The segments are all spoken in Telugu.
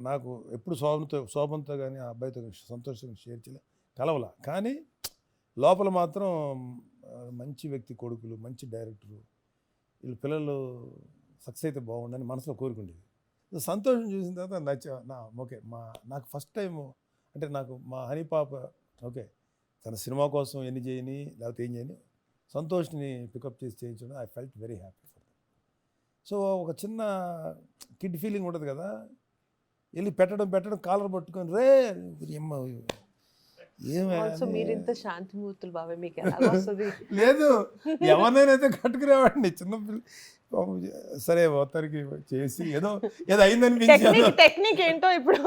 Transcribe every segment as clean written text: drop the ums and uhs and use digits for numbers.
నాకు ఎప్పుడు శోభంతో కానీ ఆ అబ్బాయితో సంతోషంగా షేర్ చేయలే, కలవలా. కానీ లోపల మాత్రం మంచి వ్యక్తి కొడుకులు, మంచి డైరెక్టరు, వీళ్ళ పిల్లలు సక్సెస్ అయితే బాగుండని మనసులో కోరుకుండేది. సంతోషం చూసిన తర్వాత ఓకే నాకు ఫస్ట్ టైం అంటే నాకు మా హనీ పాప ఓకే తన సినిమా కోసం ఎన్ని చేయని లేకపోతే ఏం చేయని సంతోష్ని పికప్ చేసి చేయించడం I felt very happy for that. So ఒక చిన్న కిడ్ ఫీలింగ్ ఉంటుంది కదా, వెళ్ళి పెట్టడం కాలర్ పట్టుకొని రే అమ్మ మీరింత శాంతిమూర్తులు బాబాయ్, మీకు ఎలా వస్తుంది? లేదు ఎవరినైతే కట్టుకునేవాడిని చిన్నపిల్ల. సరే మొత్తానికి చేసి ఏదో అయిందనిపించింది. టెక్నిక్ ఏంటో ఇప్పుడు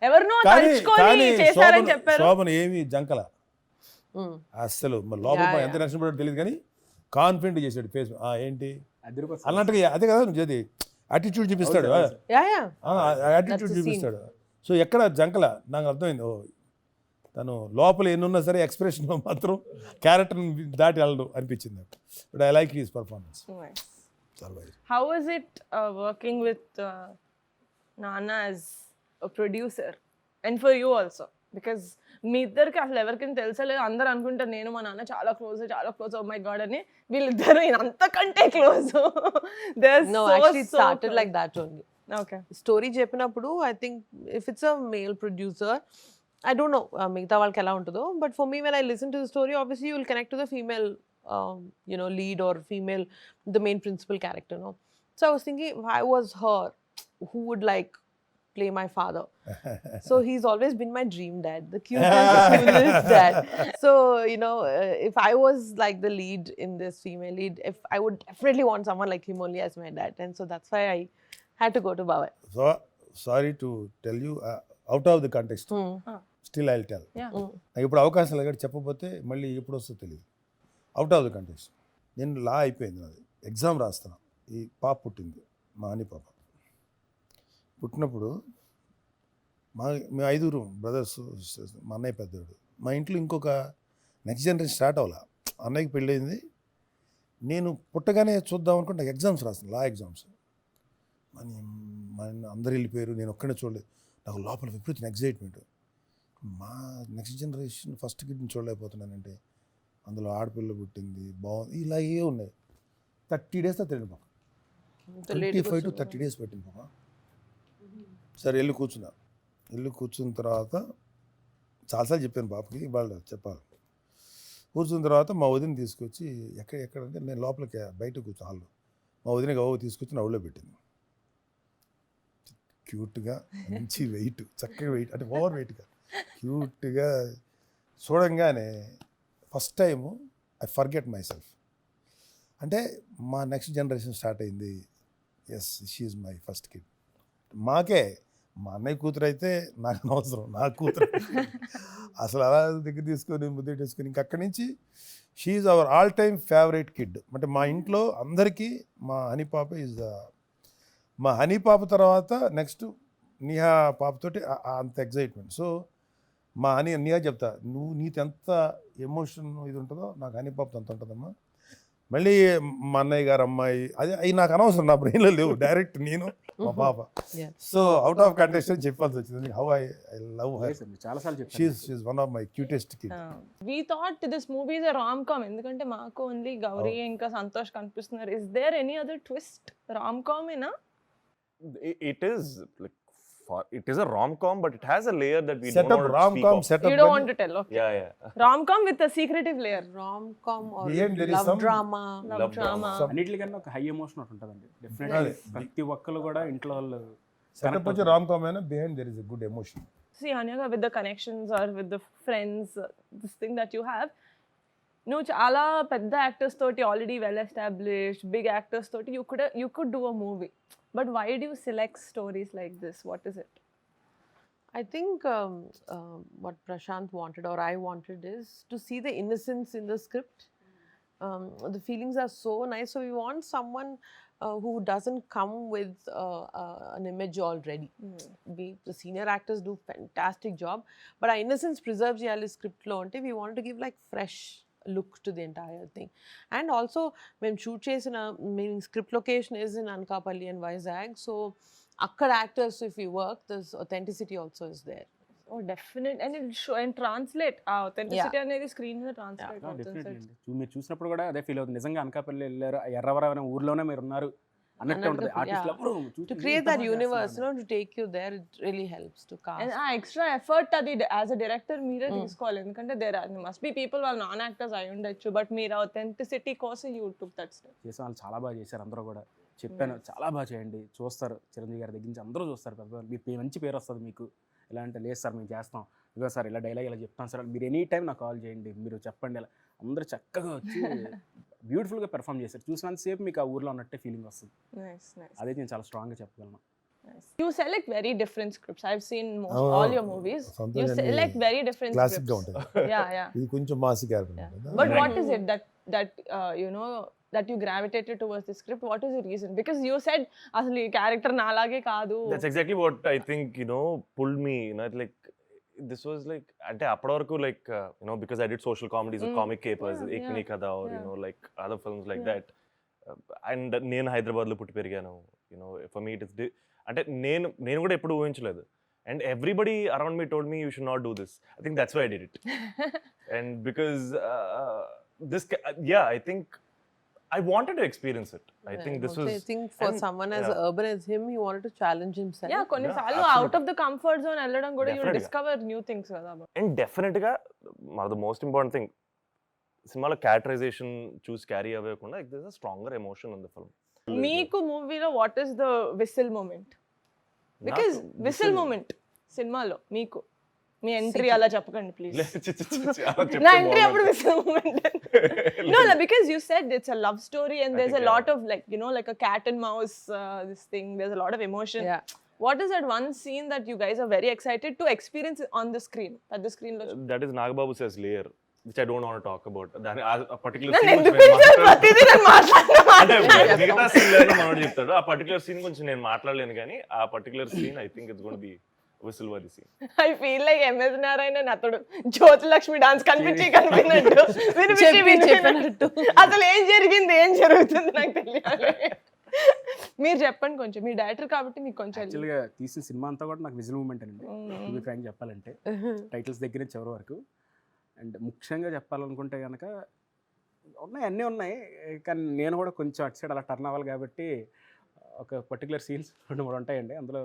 ఎవరినో తలుచుకొని చేశారని చెప్పారు. శోభన ఏమి జంకల అస్సలు లోపల ఎంత నష్టపడ్డాడో తెలియదు కానీ కాన్ఫిడెంట్ చేశాడు ఫేస్. ఏంటి అన్నట్టుగా అదే కదా నువ్వు చేది యాటిట్యూడ్ చూపిస్తాడు, యాటిట్యూడ్ చూపిస్తాడు. సో ఎక్కడ జంకల నాకు అర్థమైంది. ఓ తను లోపల ఎన్నున్నా సరే ఎక్స్ప్రెషన్ మాత్రం క్యారెక్టర్ని దాటి వెళ్ళడు అనిపించింది. But I like his performance. How is it working with Nana as a producer and for you also? Because మీ ఇద్దరికి అసలు ఎవరికైనా తెలుసలేదు, అందరూ అనుకుంటారు నేను మా నాన్న చాలా క్లోజ్, ఓ మై గాడ్ అని. వీళ్ళిద్దరు అంతకంటే close. No, actually it started like that only. Okay. Story చెప్పినప్పుడు I think if it's a male producer, I don't know మిగతా వాళ్ళకి ఎలా ఉంటుందో, but for me when I listen to the story, obviously you will connect to the female lead or female, the main principal character, no? So I was thinking if I was her, who would like play my father? So he's always been my dream dad, the cutest, coolest dad. So if I was like the lead in this female lead, if I would definitely want someone like him only as my dad, and so that's why I had to go to Bhavai. So sorry to tell you out of the context. Still I will tell. నాకు ఇప్పుడు అవకాశం లేదు చెప్పకపోతే మళ్ళీ ఎప్పుడు వస్తుందో తెలియదు. Out of the context. నేను లా అయిపోయింది, నాది ఎగ్జామ్ రాస్తాను. ఈ పాప పుట్టింది, మా హనీ పాప. పుట్టినప్పుడు మేము 5 బ్రదర్స్, మా అన్నయ్య పెద్దవాడు. మా ఇంట్లో ఇంకొక నెక్స్ట్ జనరేషన్ స్టార్ట్ అవ్వాల. అన్నయ్యకి పెళ్ళయింది. నేను పుట్టగానే చూద్దాం అనుకుంటే నాకు ఎగ్జామ్స్ రాస్తాను, లా ఎగ్జామ్స్. అందరు వెళ్ళిపోయారు, నేను ఒక్కడే చూడలేదు. నాకు లోపల విపరీత ఎగ్జైట్మెంట్. మా నెక్స్ట్ జనరేషన్ ఫస్ట్ కిడ్ని చూడలేకపోతున్నానంటే అందులో ఆడపిల్ల పుట్టింది, బాగుంది, ఇలాగే ఉన్నాయి. 30 days తెలియదు పాప, 25 to 30 days పెట్టింది పాప. సరే వెళ్ళి కూర్చున్న తర్వాత చాలాసార్లు చెప్పాను పాపకి, వాళ్ళు చెప్పాలి. కూర్చున్న తర్వాత మా వదిన తీసుకొచ్చి ఎక్కడంటే నేను లోపలికి బయట కూర్చొని హాల్లో మా వదిన తీసుకొచ్చి నా ఒళ్ళో పెట్టింది. క్యూట్గా మంచి వెయిట్, చక్కగా వెయిట్, అంటే ఓవర్ వెయిట్గా క్యూట్గా చూడంగానే first time I forget myself. అంటే మా నెక్స్ట్ జనరేషన్ స్టార్ట్ అయింది. Yes, she is my first kid. మాకే మా అన్నయ్య కూతురు అయితే నాకు అనవసరం, నా కూతురు అసలు అలా దగ్గర తీసుకొని ముద్దెట్టేసుకొని ఇంక అక్కడి నుంచి she is our all time favourite kid. అంటే మా ఇంట్లో అందరికీ మా హనీ పాప ఈజ్ మా హనీ పాప తర్వాత నెక్స్ట్ నిహా పాపతోటి అంత ఎగ్జైట్మెంట్. సో మా నిహా చెప్తా, నీకు ఎంత ఎమోషన్ ఇది ఉంటుందో నాకు హనీ పాపతో అంత ఉంటుందమ్మా. మళ్ళీ మా అన్నయ్య గారు అమ్మాయి అవి నాకు అనవసరం, నా బ్రెయిన్లో లేవు, డైరెక్ట్ నేను మా పాప. సో అవుట్ ఆఫ్ కంటెక్స్ట్ అని చెప్పాల్సి వచ్చింది. How I love her. She is one of my cutest kid. We thought this movie is a rom com, ఎందుకంటే మాకు ఓన్లీ గౌరీ ఇంకా సంతోష్ కనిపిస్తున్నారు. Is there any other twist? Rom com ఏనా? It is a rom-com, but it has a layer that we set don't up want to rom-com speak set of. up. You don't want to tell, okay. Yeah. Rom-com with a secretive layer. Rom-com or There is love some drama. Love drama. అన్నిటికన్నా ఒక హై ఎమోషన్ ఒకటి ఉంటుందండి డెఫినెట్లీ. ప్రతి ఒక్కరు కూడా ఇంట్లో వాళ్ళు సెటప్ వచ్చి రామ్ కామ్ అయినా behind there is a good emotion. See, Anyaga, with the connections or with the friends, this thing that you have, నువ్వు చాలా పెద్ద యాక్టర్స్ తోటి already well established big actors తోటి you could do a movie, but why do you select stories like this? What is it? I think what Prashant wanted or I wanted is to see the innocence in the script. The feelings are so nice, so we want someone who doesn't come with an image already. The senior actors do fantastic job, but our innocence preserves the script lo ante we want to give like fresh look to the entire thing. And also when shoot chase in a meaning script location is in Anakapalli and Vizag, so akkad actors, if we work, this authenticity also is there. Oh, definite. And it show and translate. Authenticity అనేది స్క్రీన్ మీద ట్రాన్స్లేట్ అవుతుంది. డెఫినెట్లీ అండి మీరు చూసినప్పుడు కూడా అదే ఫీల్ అవుతుంది నిజంగా అనకాపల్లి వెళ్ళారు ఎర్రవరం అనే ఊర్లోనే మీరు ఉన్నారు అన్నట్టు ఉంటుంది ఆర్టిస్టులు ఎవరు To create that universe, to take you there, it really helps to cast. And ఆ ఎక్స్ట్రా ఎఫర్ట్ అది యాజ్ అ డైరెక్టర్ మీరే తీసుకోవాలి ఎందుకంటే దేర్ మస్ట్ బి పీపుల్ వాళ్ళు నాన్ యాక్టర్స్ అయి ఉండొచ్చు బట్ మీరు అథెంటిసిటీ కోసం యూ టుక్ దట్ స్టెప్. చేసే వాళ్ళు చాలా బాగా చేశారు అందరూ కూడా చెప్పాను చాలా బాగా చేయండి చూస్తారు చిరంజీవి గారి దగ్గర నుంచి అందరూ చూస్తారు పెద్ద మీ మంచి పేరు వస్తుంది మీకు ఇలా అంటే లేదు సార్ మేము చేస్తాం ఇదిగో సార్ ఇలా డైలాగ్ ఇలా చెప్తాం సార్ మీరు ఎనీ టైం నాకు కాల్ చేయండి మీరు చెప్పండి ఇలా అందరూ చక్కగా వచ్చి బ్యూటిఫుల్గా పెర్ఫామ్ చేశారు చూసినంతసేపు మీకు ఆ ఊర్లో ఉన్నట్టే ఫీలింగ్ వస్తుంది నైస్ నైస్. అదే నేను చాలా స్ట్రాంగ్గా చెప్పగలను. You select very different scripts. I've seen Oh, all your movies. something You and select very different classic గా scripts. ఉంటుంది. Yeah. ఇది కొంచెం మాసి character But what is it that you know that you gravitated towards the script? What is the reason? Because you said asli character nalage kaadu. That's exactly what I think, pulled me, like, this was like, ante appadi varaku like, because I did social comedies with Comic Capers, Yeah, Ekni Kada, or, yeah. like other films like Yeah. that. And నేను హైదరాబాద్లో పుట్టి పెరిగాను, for me it is, అంటే నేను కూడా ఎప్పుడు ఊహించలేదు. And everybody around me told me you should not do this. I think that's why I did it. And because I think I wanted to experience it. I think this was. I think for and- someone as yeah. urban as him, he wanted to challenge himself. Yeah, కొన్నిసార్లు absolutely. Out of the comfort zone వెళ్ళడం కూడా you Definitely. Discover new things కదా. అండ్ డెఫినెట్గా ద మోస్ట్ ఇంపార్టెంట్ థింగ్ సినిమాలో క్యారెక్టరైజేషన్ చూసి క్యారీ అవ్వకుండా this a stronger emotion in the film. మీకు మూవీలో what is the whistle moment? Because whistle moment సినిమాలో మీకు మీ ఎంట్రీ అలా చెప్పకండి ప్లీజ్. నా ఎంట్రీ అప్పుడు whistle moment. No, because you said it's a love story and there's a lot of like a cat and mouse this thing. There's a lot of emotion. Yeah. What is that one scene that you guys are very excited to experience on the screen? At the screen lo. That is Nagababu says layer, which I don't want to talk about. That a particular నన్ను scene ఎందుకు గురించి పిలిచారు? ప్రతిదీ నేను అంటే మాట్లాడను. మిగతా సీన్ మనోడు చెప్తాడు, ఆ పర్టికులర్ సీన్ గురించి నేను మాట్లాడలేను, కానీ ఆ particular scene I think it's gonna be whistle worthy scene. I feel like MS Narayana Athadu Jyothi Lakshmi dance కనిపించినట్టు చెప్పినట్టు. అసలు ఏం జరిగింది ఏం జరుగుతుంది నాకు తెలియాలి. మీరు చెప్పండి కొంచెం, మీ డైరెక్టర్ కాబట్టి మీకు కొంచెం యాక్చువల్గా తీసిన సినిమా అంతా కూడా నాకు విజిల్ మూమెంట్ అండి టు బి ఫ్రాంక్ చెప్పాలంటే టైటిల్స్ దగ్గర నుంచి చివరి వరకు. అండ్ ముఖ్యంగా చెప్పాలనుకుంటే కనుక అన్నీ ఉన్నాయి కానీ నేను కూడా కొంచెం అటు సైడ్ అలా టర్న్ అవ్వాలి కాబట్టి ఒక పర్టికులర్ సీన్స్ 2-3 ఉంటాయండి. అందులో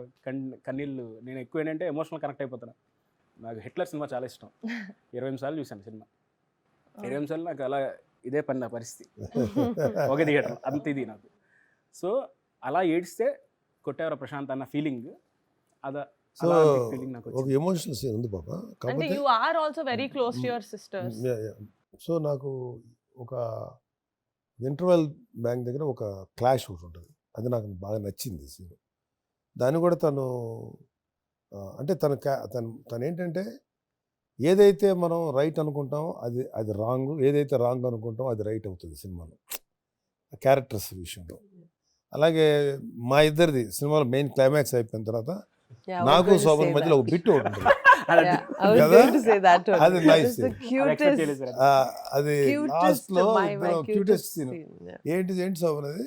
కన్నీళ్ళు నేను ఎక్కువ ఏంటంటే ఎమోషనల్ కనెక్ట్ అయిపోతాను. నాకు హిట్లర్ సినిమా చాలా ఇష్టం. 20 సార్లు చూశాను సినిమా. 20 సార్లు నాకు అలా ఇదే పని నా పరిస్థితి. ఒక థియేటర్ అంత ఇది నాకు. సో అలా ఏడిస్తే కొట్టేవారు ప్రశాంత్ అన్న ఫీలింగ్ సో ఫీలింగ్ నాకు ఒక ఎమోషనల్ సీన్ ఉంది పాప. అంటే కాకపోతే you are also very close to your sisters. So నాకు ఒక ఇంటర్వెల్ బ్యాంక్ దగ్గర ఒక క్లాష్ ఒకటి ఉంటుంది, అది నాకు బాగా నచ్చింది సీన్. దాన్ని కూడా తను అంటే తను ఏంటంటే ఏదైతే మనం రైట్ అనుకుంటామో అది రాంగ్, ఏదైతే రాంగ్ అనుకుంటామో అది రైట్ అవుతుంది సినిమాలో క్యారెక్టర్స్ విషయంలో. అలాగే మా ఇద్దరిది సినిమాలో మెయిన్ క్లైమాక్స్ అయిపోయిన తర్వాత Yeah, I was నాకు going to శోభన్ say మధ్యలో that. ఒక బిట్ ఒకటి ఉంటుంది. Yeah, I was కదా? going to say that too. అది nice It's the scene. cutest, అది cutest, లాస్ట్ లో my cutest cutest scene. scene. Yeah. ఏంటి శోభన్ అది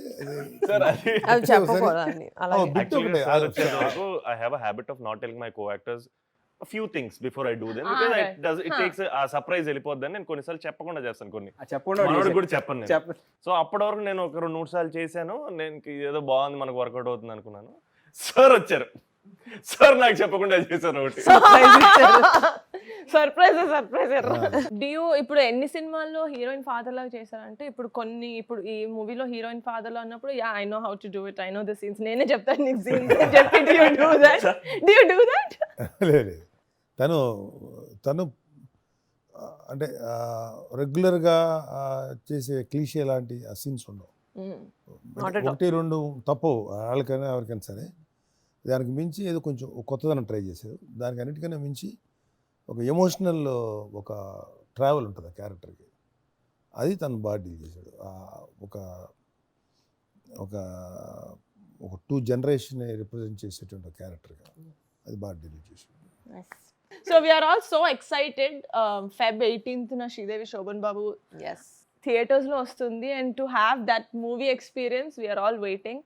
సార్ అది అవి చెప్పకూడదని అలాగే. బిట్ Actually, ఒకటే sir, వచ్చేంత వరకు I have a habit of not telling my co-actors a few things before I do them, because it takes a surprise వెళ్ళిపోద్దని నేను కొన్నిసార్లు చెప్పకుండా చేస్తాను. కొన్ని చెప్పకుండా మనోడికి కూడా చెప్పను నేను. సో అప్పటి వరకు నేను ఒక 2-3 సార్లు చేశాను. నేను ఏదో బాగుంది మనకు వర్కౌట్ అవుతుంది అనుకున్నాను. సార్ వచ్చారు, సార్ నాకు చెప్పకుండా చేశాను ఒకటి. సర్ప్రైజ్ ఇప్పుడు ఎన్ని సినిమాల్లో హీరోయిన్ ఫాదర్ లాగా చేశారంటే ఇప్పుడు ఈ మూవీలో హీరోయిన్ ఫాదర్ లో అన్నప్పుడు yeah I know how to do it, I know the scenes, నేనే చెప్తాను నీకు సీన్స్ చెప్పి డూ యూ డూ దట్? లేదు తను అంటే రెగ్యులర్గా చేసే క్లీషే లాంటి ఆ సీన్స్ ఉండవు. Not at all. 1-2 తప్పు వాళ్ళకైనా ఎవరికైనా సరే. దానికి మించి ఏదో కొంచెం కొత్తదనం ట్రై చేశారు. దానికి అన్నిటికన్నా మించి ఒక ఎమోషనల్ ఒక ట్రావెల్ ఉంటుంది ఆ క్యారెక్టర్కి, అది తను బాగా డీల్ చేశాడు. ఒక ఒక ఒక 2 జనరేషన్ రిప్రజెంట్ చేసేటువంటి క్యారెక్టర్గా అది బాగా డీల్ చేశాడు. So we are all so excited. Feb 18th na Sridevi Shobhan Babu Yes. theaters lo వస్తుంది, and to have that movie experience we are all waiting.